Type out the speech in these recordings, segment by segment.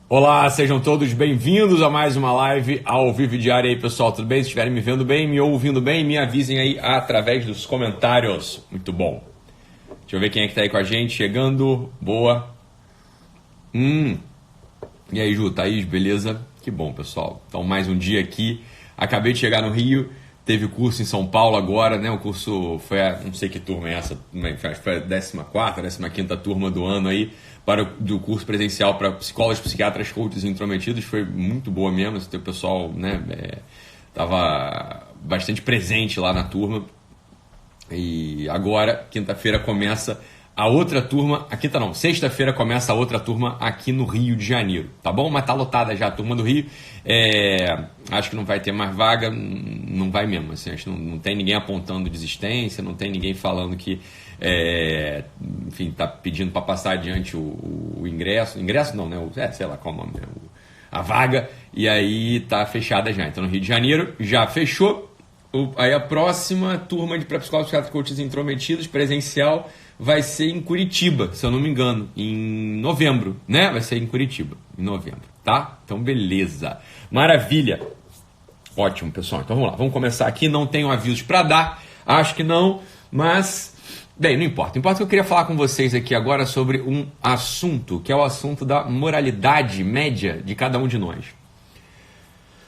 Olá, sejam todos bem-vindos a mais uma live ao vivo diário aí, pessoal. Tudo bem? Se estiverem me vendo bem, me ouvindo bem, me avisem aí através dos comentários. Muito bom. Deixa eu ver quem é que tá aí com a gente. Chegando. Boa. E aí, Ju, Thaís, beleza? Que bom, pessoal. Então, mais um dia aqui. Acabei de chegar no Rio. Teve curso em São Paulo agora, né? O curso foi a, não sei que turma é essa, foi a 14ª, 15ª turma do ano aí, do curso presencial para psicólogos, psiquiatras, coaches e intrometidos. Foi muito boa mesmo, o pessoal, né, tava bastante presente lá na turma. E agora, quinta-feira, começa a outra turma, sexta-feira começa a outra turma aqui no Rio de Janeiro, tá bom? Mas tá lotada já a turma do Rio, acho que não vai ter mais vaga, não vai mesmo, assim, acho que não tem ninguém apontando desistência, não tem ninguém falando que, enfim, tá pedindo para passar adiante o ingresso não, né, sei lá qual o nome, né? A vaga, e aí tá fechada já, então no Rio de Janeiro já fechou, aí a próxima turma de pré-psicólogos, psiquiatras, coaches intrometidos, presencial, vai ser em Curitiba, se eu não me engano, em novembro, né? Vai ser em Curitiba, em novembro, tá? Então, beleza. Maravilha. Ótimo, pessoal. Então, vamos lá. Vamos começar aqui. Não tenho avisos para dar, acho que não, mas, bem, não importa. Importa que eu queria falar com vocês aqui agora sobre um assunto, que é o assunto da moralidade média de cada um de nós.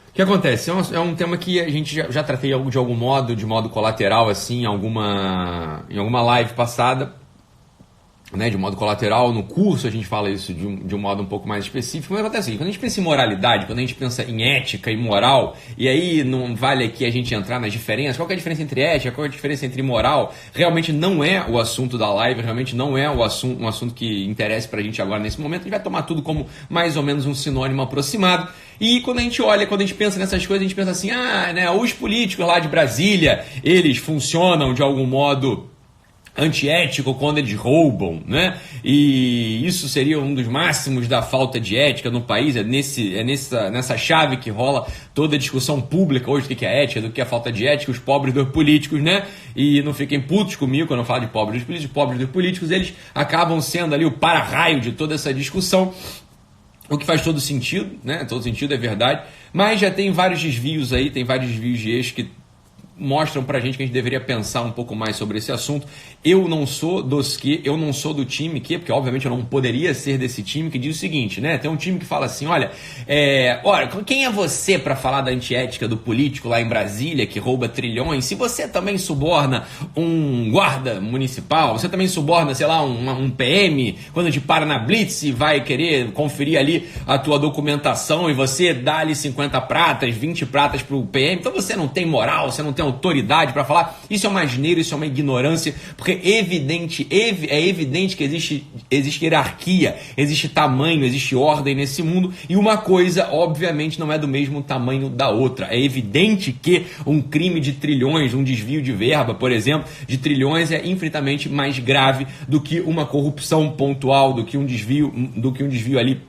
O que acontece? É um tema que a gente já tratei de algum modo, de modo colateral, assim, em alguma live passada, né, de modo colateral. No curso a gente fala isso de um modo um pouco mais específico. Mas acontece assim, quando a gente pensa em moralidade, quando a gente pensa em ética e moral, e aí não vale aqui a gente entrar nas diferenças, qual que é a diferença entre ética, qual é a diferença entre moral, realmente não é o assunto da live, realmente não é um assunto que interessa pra gente agora nesse momento. A gente vai tomar tudo como mais ou menos um sinônimo aproximado. E quando a gente pensa nessas coisas, a gente pensa assim, né, os políticos lá de Brasília, eles funcionam de algum modo antiético quando eles roubam, né? E isso seria um dos máximos da falta de ética no país. Nessa chave que rola toda a discussão pública hoje do que é ética, do que é falta de ética, os pobres dos políticos, né? E não fiquem putos comigo quando eu falo de pobres dos políticos. Os pobres dos políticos, eles acabam sendo ali o para-raio de toda essa discussão. O que faz todo sentido, né? Todo sentido, é verdade. Mas já tem vários desvios aí, tem vários desvios de eixo que mostram pra gente que a gente deveria pensar um pouco mais sobre esse assunto. Eu não sou do time que, porque obviamente eu não poderia ser desse time que diz o seguinte, né? Tem um time que fala assim, olha, quem é você para falar da antiética do político lá em Brasília que rouba trilhões? Se você também suborna um guarda municipal, você também suborna, sei lá, um PM, quando te para na blitz e vai querer conferir ali a tua documentação e você dá ali 50 pratas, 20 pratas pro PM, então você não tem moral, você não tem autoridade para falar. Isso é uma asneira, isso é uma ignorância, porque é evidente que existe hierarquia, existe tamanho, existe ordem nesse mundo, e uma coisa obviamente não é do mesmo tamanho da outra. É evidente que um crime de trilhões, um desvio de verba, por exemplo, de trilhões é infinitamente mais grave do que uma corrupção pontual, do que um desvio ali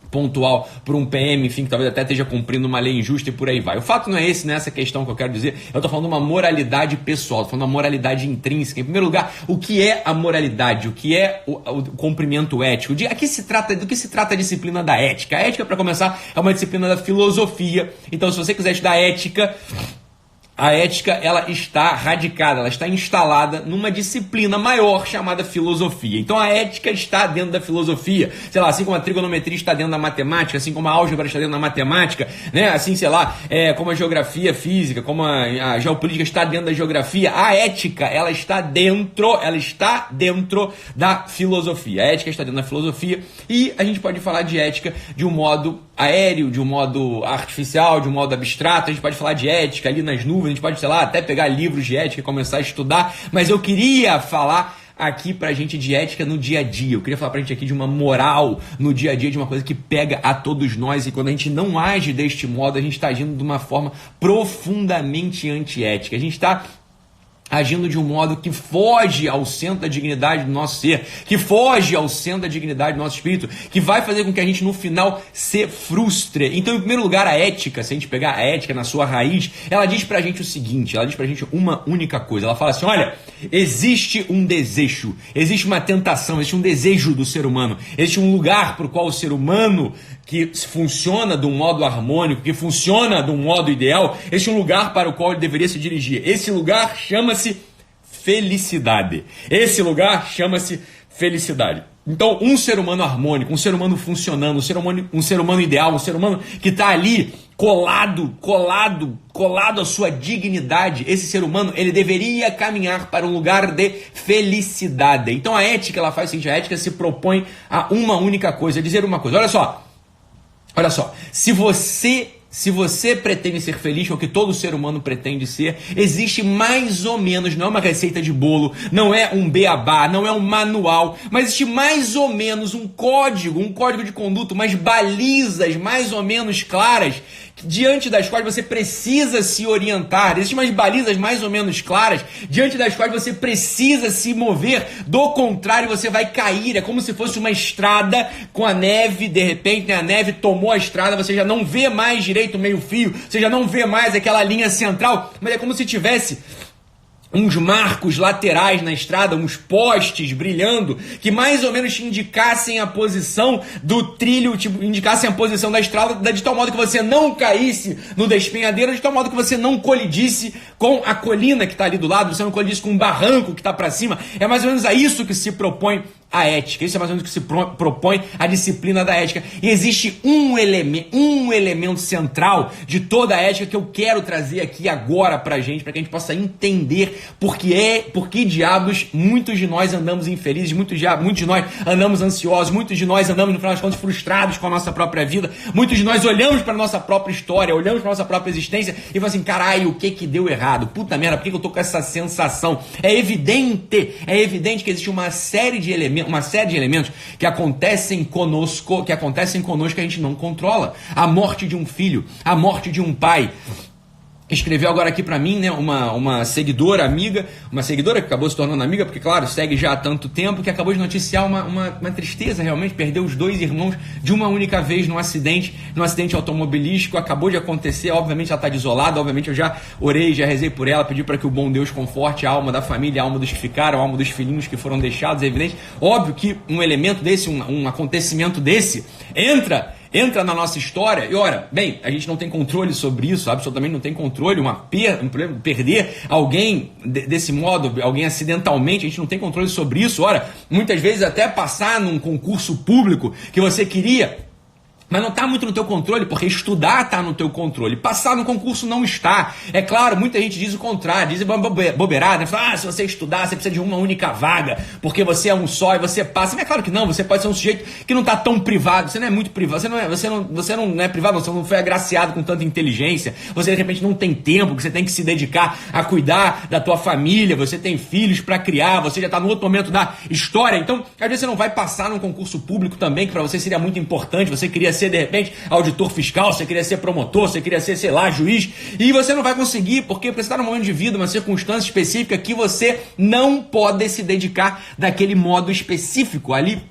pontual por um PM, enfim, que talvez até esteja cumprindo uma lei injusta e por aí vai. O fato não é essa questão que eu quero dizer. Eu estou falando de uma moralidade pessoal, estou falando de uma moralidade intrínseca. Em primeiro lugar, o que é a moralidade? O que é o cumprimento ético? Do que se trata a disciplina da ética? A ética, para começar, é uma disciplina da filosofia. Então, se você quiser estudar ética, a ética, ela está radicada, ela está instalada numa disciplina maior chamada filosofia. Então a ética está dentro da filosofia, sei lá, assim como a trigonometria está dentro da matemática, assim como a álgebra está dentro da matemática, né? Assim, sei lá, como a geografia física, como a geopolítica está dentro da geografia, a ética, ela está dentro da filosofia. A ética está dentro da filosofia e a gente pode falar de ética de um modo aéreo, de um modo artificial, de um modo abstrato. A gente pode falar de ética ali nas nuvens, a gente pode, sei lá, até pegar livros de ética e começar a estudar, mas eu queria falar aqui pra gente de ética no dia a dia. Eu queria falar pra gente aqui de uma moral no dia a dia, de uma coisa que pega a todos nós, e quando a gente não age deste modo, a gente está agindo de uma forma profundamente antiética. A gente está agindo de um modo que foge ao centro da dignidade do nosso ser, que foge ao centro da dignidade do nosso espírito, que vai fazer com que a gente no final se frustre. Então, em primeiro lugar, a ética, se a gente pegar a ética na sua raiz, ela diz pra gente o seguinte, ela diz pra gente uma única coisa, ela fala assim, olha, existe um desejo, existe uma tentação, existe um desejo do ser humano, existe um lugar pro qual o ser humano que funciona de um modo harmônico, que funciona de um modo ideal, esse é um lugar para o qual ele deveria se dirigir. Esse lugar chama-se felicidade. Esse lugar chama-se felicidade. Então, um ser humano harmônico, um ser humano funcionando, um ser humano ideal, um ser humano que está ali colado à sua dignidade, esse ser humano, ele deveria caminhar para um lugar de felicidade. Então, a ética, ela faz o seguinte, a ética se propõe a uma única coisa, a dizer uma coisa. Olha só, se você pretende ser feliz, que é o que todo ser humano pretende ser, existe mais ou menos, não é uma receita de bolo, não é um beabá, não é um manual, mas existe mais ou menos um código de conduta, umas balizas mais ou menos claras, diante das quais você precisa se orientar. Existem umas balizas mais ou menos claras, diante das quais você precisa se mover, do contrário você vai cair. É como se fosse uma estrada com a neve, de repente, né, a neve tomou a estrada, você já não vê mais direito o meio fio, você já não vê mais aquela linha central, mas é como se tivesse uns marcos laterais na estrada, uns postes brilhando, que mais ou menos te indicassem a posição do trilho, indicassem a posição da estrada, de tal modo que você não caísse no despenhadeiro, de tal modo que você não colidisse com a colina que está ali do lado, você não colidisse com um barranco que está para cima. É mais ou menos a isso que se propõe a ética, isso é mais ou menos o que se propõe a disciplina da ética. E existe um elemento central de toda a ética que eu quero trazer aqui agora pra gente, para que a gente possa entender por que diabos muitos de nós andamos infelizes, muitos de nós andamos ansiosos, muitos de nós andamos no final das contas frustrados com a nossa própria vida, muitos de nós olhamos para a nossa própria história, olhamos para a nossa própria existência e falamos assim, caralho, o que deu errado? Puta merda, por que eu tô com essa sensação? É evidente que existe uma série de elementos que acontecem conosco que a gente não controla. A morte de um filho, a morte de um pai. Escreveu agora aqui pra mim, né, uma seguidora, amiga, uma seguidora que acabou se tornando amiga, porque claro, segue já há tanto tempo, que acabou de noticiar uma tristeza realmente, perdeu os dois irmãos de uma única vez num acidente automobilístico, acabou de acontecer, obviamente ela está desolada, obviamente eu já orei, já rezei por ela, pedi para que o bom Deus conforte a alma da família, a alma dos que ficaram, a alma dos filhinhos que foram deixados, é evidente, óbvio que um elemento desse, um acontecimento desse, entra na nossa história, e ora, bem, a gente não tem controle sobre isso, absolutamente não tem controle, perder alguém desse modo, alguém acidentalmente, a gente não tem controle sobre isso, ora, muitas vezes até passar num concurso público que você queria, mas não está muito no teu controle, porque estudar está no teu controle. Passar no concurso não está. É claro, muita gente diz o contrário, diz bobeirada, fala, se você estudar, você precisa de uma única vaga, porque você é um só e você passa. Mas é claro que não, você pode ser um sujeito que não está tão privado, você não é muito privado, você não é privado, você não foi agraciado com tanta inteligência, você de repente não tem tempo, que você tem que se dedicar a cuidar da tua família, você tem filhos para criar, você já está no outro momento da história, então às vezes você não vai passar num concurso público também, que para você seria muito importante, você queria ser de repente auditor fiscal, você queria ser promotor, você queria ser, sei lá, juiz, e você não vai conseguir, porque você está num momento de vida, uma circunstância específica que você não pode se dedicar daquele modo específico ali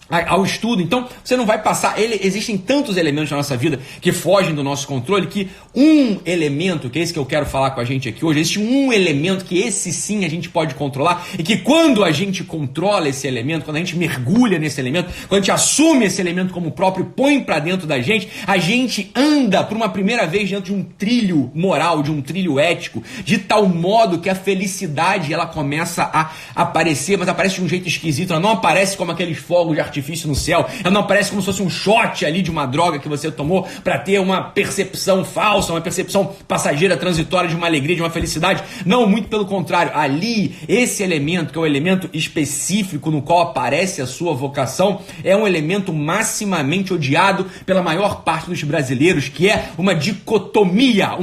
ao estudo, então você não vai passar, existem tantos elementos na nossa vida que fogem do nosso controle, que um elemento, que é esse que eu quero falar com a gente aqui hoje, existe um elemento que esse sim a gente pode controlar, e que quando a gente controla esse elemento, quando a gente mergulha nesse elemento, quando a gente assume esse elemento como próprio, põe pra dentro da gente, a gente anda por uma primeira vez dentro de um trilho moral, de um trilho ético, de tal modo que a felicidade ela começa a aparecer, mas aparece de um jeito esquisito, ela não aparece como aqueles fogos de artifício no céu, ela não aparece como se fosse um shot ali de uma droga que você tomou para ter uma percepção falsa, uma percepção passageira, transitória de uma alegria, de uma felicidade. Não, muito pelo contrário. Ali, esse elemento, que é o elemento específico no qual aparece a sua vocação, é um elemento maximamente odiado pela maior parte dos brasileiros, que é uma dicotomia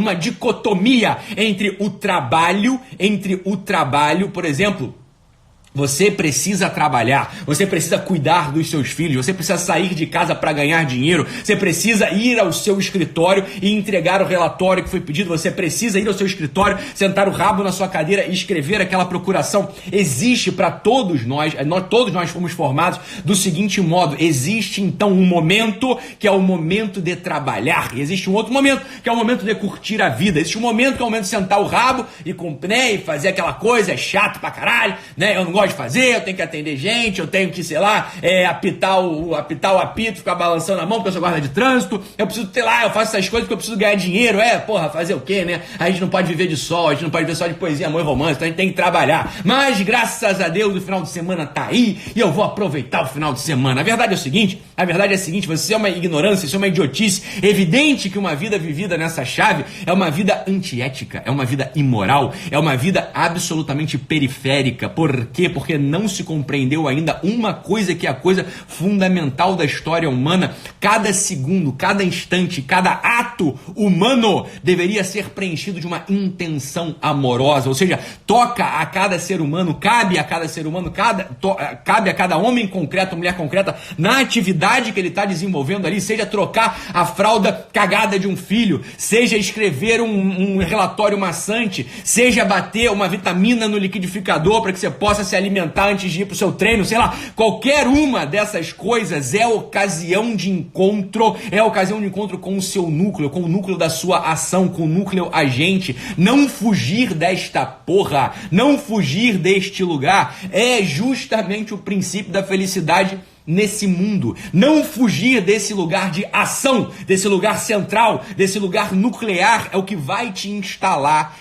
entre o trabalho, por exemplo, Você precisa trabalhar, você precisa cuidar dos seus filhos, você precisa sair de casa para ganhar dinheiro, você precisa ir ao seu escritório e entregar o relatório que foi pedido, você precisa ir ao seu escritório, sentar o rabo na sua cadeira e escrever aquela procuração. Existe para todos nós fomos formados do seguinte modo: existe então um momento que é o momento de trabalhar, e existe um outro momento que é o momento de curtir a vida, existe um momento que é o momento de sentar o rabo e fazer aquela coisa, é chato pra caralho, né? Eu não gosto de fazer, eu tenho que atender gente, eu tenho que, sei lá, apitar o apito, ficar balançando a mão porque eu sou guarda de trânsito, eu preciso, sei lá, eu faço essas coisas porque eu preciso ganhar dinheiro, fazer o quê, né? A gente não pode viver de sol, a gente não pode viver só de poesia, amor e romance, então a gente tem que trabalhar. Mas, graças a Deus, o final de semana tá aí e eu vou aproveitar o final de semana. A verdade é a seguinte, você é uma ignorância, isso é uma idiotice, evidente que uma vida vivida nessa chave é uma vida antiética, é uma vida imoral, é uma vida absolutamente periférica. Por quê? Porque não se compreendeu ainda uma coisa que é a coisa fundamental da história humana. Cada segundo, cada instante, cada ato humano deveria ser preenchido de uma intenção amorosa, ou seja, toca a cada ser humano, cabe a cada ser humano, cabe a cada homem concreto, mulher concreta, na atividade que ele está desenvolvendo ali, seja trocar a fralda cagada de um filho, seja escrever um relatório maçante, seja bater uma vitamina no liquidificador para que você possa se alimentar antes de ir para o seu treino, sei lá, qualquer uma dessas coisas é ocasião de encontro com o seu núcleo, com o núcleo da sua ação, com o núcleo agente. Não fugir desta porra, não fugir deste lugar é justamente o princípio da felicidade nesse mundo. Não fugir desse lugar de ação, desse lugar central, desse lugar nuclear é o que vai te instalar,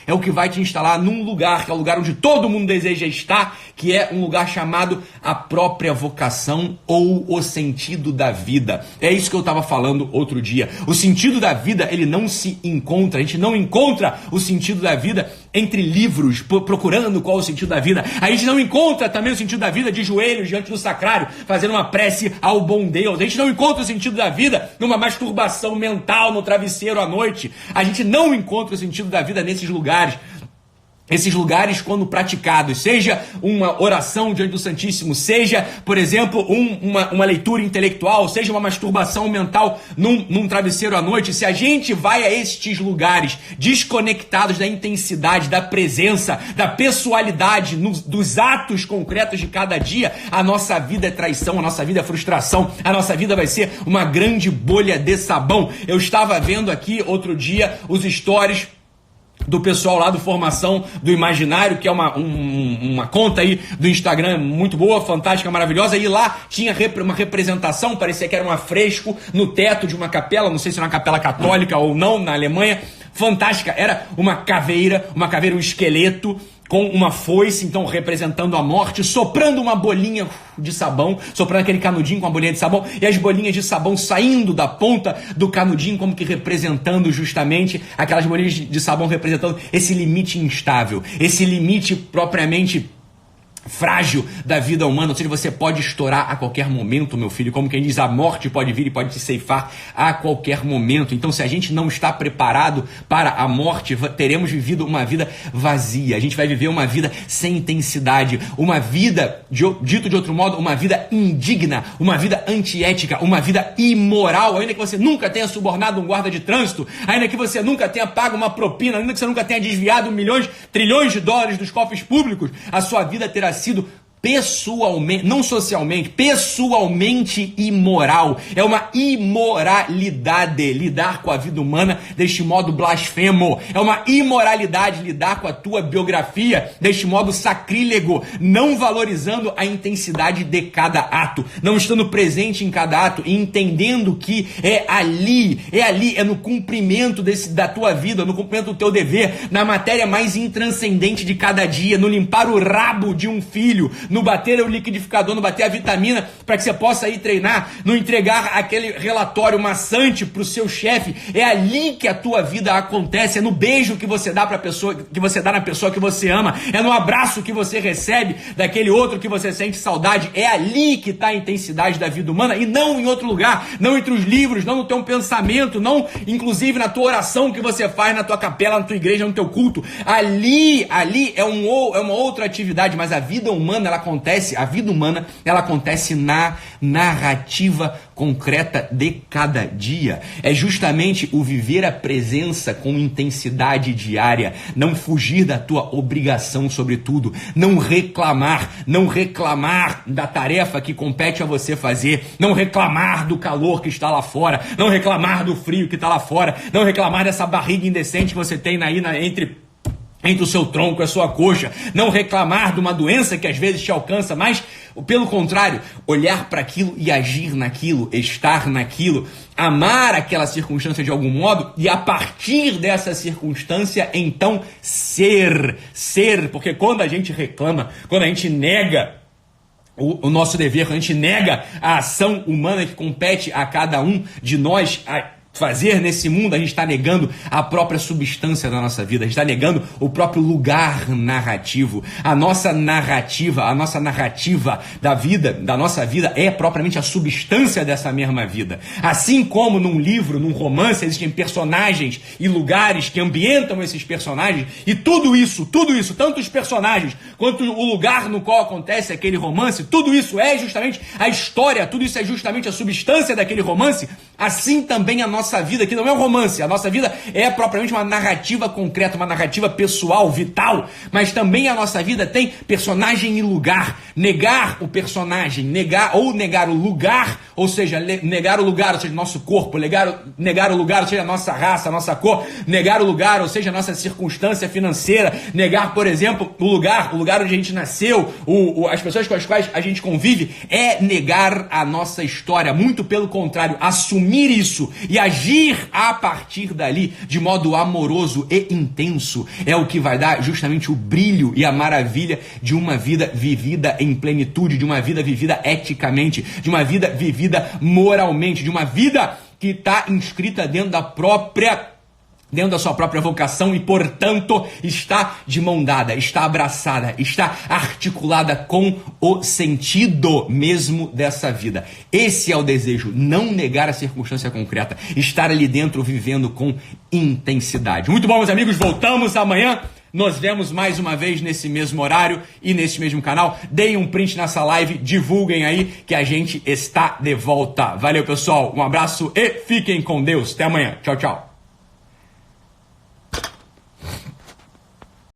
num lugar que é o lugar onde todo mundo deseja estar, que é um lugar chamado a própria vocação ou o sentido da vida. É isso que eu estava falando outro dia. O sentido da vida, ele não se encontra, a gente não encontra o sentido da vida entre livros, procurando qual é o sentido da vida. A gente não encontra também o sentido da vida de joelhos diante do sacrário, fazendo uma prece ao bom Deus. A gente não encontra o sentido da vida numa masturbação mental no travesseiro à noite. A gente não encontra o sentido da vida nesses lugares. Esses lugares, quando praticados, seja uma oração diante do Santíssimo, seja, por exemplo, uma leitura intelectual, seja uma masturbação mental num travesseiro à noite, se a gente vai a estes lugares desconectados da intensidade, da presença, da pessoalidade, dos atos concretos de cada dia, a nossa vida é traição, a nossa vida é frustração, a nossa vida vai ser uma grande bolha de sabão. Eu estava vendo aqui outro dia os stories do pessoal lá do Formação do Imaginário, que é uma conta aí do Instagram muito boa, fantástica, maravilhosa, e lá tinha uma representação, parecia que era um afresco no teto de uma capela, não sei se era uma capela católica ou não, na Alemanha, fantástica, era uma caveira, um esqueleto, com uma foice, então representando a morte, soprando uma bolinha de sabão, soprando aquele canudinho com a bolinha de sabão, e as bolinhas de sabão saindo da ponta do canudinho, como que representando justamente aquelas bolinhas de sabão, representando esse limite instável, esse limite propriamente frágil da vida humana, ou seja, você pode estourar a qualquer momento, meu filho, como quem diz, a morte pode vir e pode te ceifar a qualquer momento. Então, se a gente não está preparado para a morte, teremos vivido uma vida vazia, a gente vai viver uma vida sem intensidade, uma vida, dito de outro modo, uma vida indigna, uma vida antiética, uma vida imoral, ainda que você nunca tenha subornado um guarda de trânsito, ainda que você nunca tenha pago uma propina, ainda que você nunca tenha desviado trilhões de dólares dos cofres públicos, a sua vida terá sido pessoalmente, não socialmente, pessoalmente imoral. É uma imoralidade lidar com a vida humana deste modo blasfemo. É uma imoralidade lidar com a tua biografia deste modo sacrílego, não valorizando a intensidade de cada ato, não estando presente em cada ato e entendendo que é no cumprimento da tua vida, no cumprimento do teu dever, na matéria mais intranscendente de cada dia, no limpar o rabo de um filho, no bater o liquidificador, no bater a vitamina para que você possa ir treinar, no entregar aquele relatório maçante para o seu chefe. É ali que a tua vida acontece, é no beijo que você dá para a pessoa, que você dá na pessoa que você ama, é no abraço que você recebe daquele outro que você sente saudade. É ali que está a intensidade da vida humana e não em outro lugar, não entre os livros, não no teu pensamento, não inclusive na tua oração que você faz na tua capela, na tua igreja, no teu culto. Ali é uma outra atividade, mas a vida humana, ela acontece, a vida humana, ela acontece na narrativa concreta de cada dia. É justamente o viver a presença com intensidade diária, não fugir da tua obrigação sobre tudo, não reclamar da tarefa que compete a você fazer, não reclamar do calor que está lá fora, não reclamar do frio que está lá fora, não reclamar dessa barriga indecente que você tem entre o seu tronco e a sua coxa, não reclamar de uma doença que às vezes te alcança, mas, pelo contrário, olhar para aquilo e agir naquilo, estar naquilo, amar aquela circunstância de algum modo e a partir dessa circunstância, então, ser, porque quando a gente reclama, quando a gente nega o nosso dever, quando a gente nega a ação humana que compete a cada um de nós, fazer nesse mundo, a gente está negando a própria substância da nossa vida, a gente está negando o próprio lugar narrativo. A nossa narrativa da vida, da nossa vida, é propriamente a substância dessa mesma vida. Assim como num livro, num romance, existem personagens e lugares que ambientam esses personagens, e tudo isso, tanto os personagens quanto o lugar no qual acontece aquele romance, tudo isso é justamente a história, tudo isso é justamente a substância daquele romance. Assim também a nossa vida, que não é um romance, a nossa vida é propriamente uma narrativa concreta, uma narrativa pessoal, vital, mas também a nossa vida tem personagem e lugar. Negar o personagem, negar o lugar, ou seja, negar o lugar, ou seja, nosso corpo, negar o lugar, ou seja, a nossa raça, a nossa cor, negar o lugar, ou seja, a nossa circunstância financeira, negar, por exemplo, o lugar onde a gente nasceu, as pessoas com as quais a gente convive, é negar a nossa história. Muito pelo contrário, assumir isso e agir a partir dali de modo amoroso e intenso é o que vai dar justamente o brilho e a maravilha de uma vida vivida em plenitude, de uma vida vivida eticamente, de uma vida vivida moralmente, de uma vida que está inscrita dentro da sua própria vocação e, portanto, está de mão dada, está abraçada, está articulada com o sentido mesmo dessa vida. Esse é o desejo, não negar a circunstância concreta, estar ali dentro vivendo com intensidade. Muito bom, meus amigos, voltamos amanhã. Nos vemos mais uma vez nesse mesmo horário e nesse mesmo canal. Deem um print nessa live, divulguem aí que a gente está de volta. Valeu, pessoal, um abraço e fiquem com Deus. Até amanhã. Tchau, tchau.